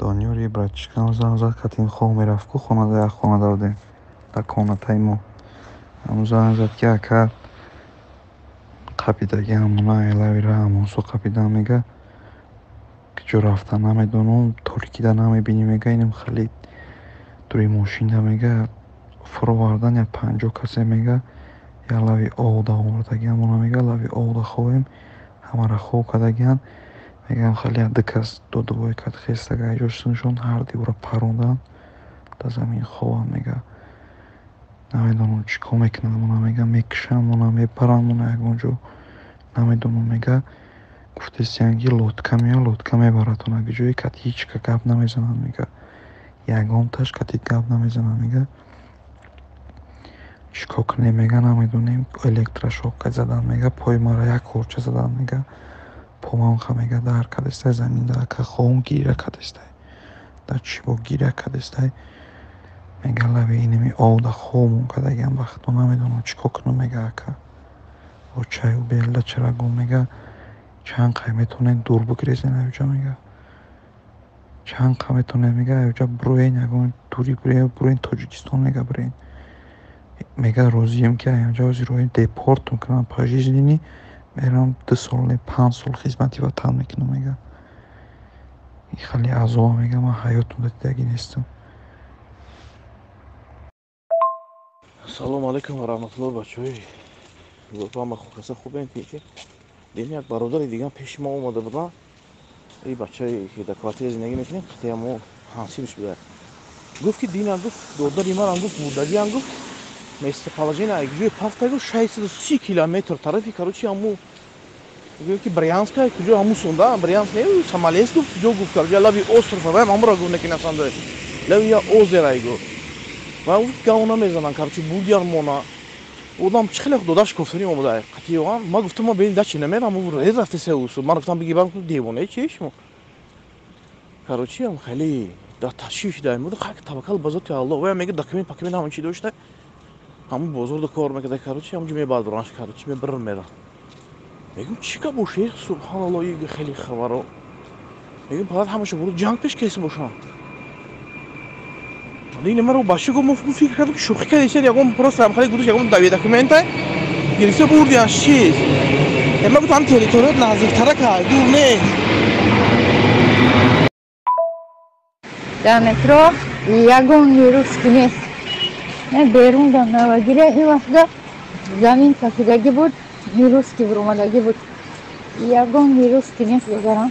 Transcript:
Донёри братишкам занг зад, катин хоҳ мерафт ку хонада як хонада будем дар комнатаи мо. Ҳамун занг зад ки ака қабидаги ҳамуна элавира ҳамонсо қабида мега ки ҷо рафта намедонам, торикида намебинӣ мега, инем хали дури мошинда мега фуровардан як 50 касе мега я лави овда овардаги ҳамуна мега лави овда ховем ҳамара хов кадагиан мегам хали як дикас додувой кад хестага айҷошуншон ҳар дивора парондан да замин ховам мега намедонам чӣ кор мекунад ҳамуна мега мекушам муна мебарам муна ягон ҷо намедонам мега гуфтестиянги лодка меяд лодка мебаратон аги ҷое кат ҳичка гап намезанад мега ягонташ кати гап намезанад мега чӣ кор кунем мега намедонем электрошокка задан мега пои мара як хорча задан мега помамха мега дар кадестай заминда ака хоҳум гира кадестай дар чӣ бо гира кадестай мега лави инеми овда хомун кадагиам вақто намедонам чӣ кор кунам мега ака бо чаю белда чарагон мега чанд қай метонем дур бигирезен авҷа мега чанд қа метонем мега авҷа буроен ягон дури буроен тоҷикистон мега бирен мега розием ки аямҷа озироен депорт мекунам пожизнени мерам 2 сол не 5 сол хизмати ватан мекунам мега ин хали азоба мега ман ҳаётмда дидаги нестам. Салом алейкум ва раҳматуллоҳ бачаҳои ҳама хуб хубем ки дин як бародари дигам пеши мо омада будан ин бачаи ки дар квартира зиндагӣ мекунем хатая мо ҳамсинш буда гуфт ки динам гуфт додари манам гуфт бурдагиам гуфт местоположение айгиҷои пафта гуфт 630 километр тарафи короче ҳаму ки брянска куҷо ҳаму сонда брянск не самалес гуфт ҷо гуфт короче лави остров аваем ҳамуро гуфт некинасанда лави я озера айго ва гуфт гав намезанам короче бургиармона одам чӣ хеле додаш кофтарим омада қатиёан ма гуфтам ма бени дачи намерам рафте се усу ман гуфтам биги бам девонаи чӣ шумо короче ам хеле дар ташвиш дар муд хак таваккал ба зоти аллоҳ ва мега документ пакумент ҳамон чӣ дошта ҳамун бозорда кор мекарда короче ҳамҷо мебардоранш короче мебарр мера мегум чӣ гап бошед субҳаналлоҳ ин хеле хабаро мегум фақат ҳамаша буру ҷанг пеш кеси бошам ин маро баши гуфт мо фикр кардам ки шӯхӣ кардисед ягон просто ҳамхали гудуш ягон дави документа гирифта бурдиан чиз ма гуфтам территорият наздиктара кар дур не дар метро ягон русский нест берун дар навагира ин вақта замин кашидагӣ буд русский буромадагӣ буд ягон русский нест бозарам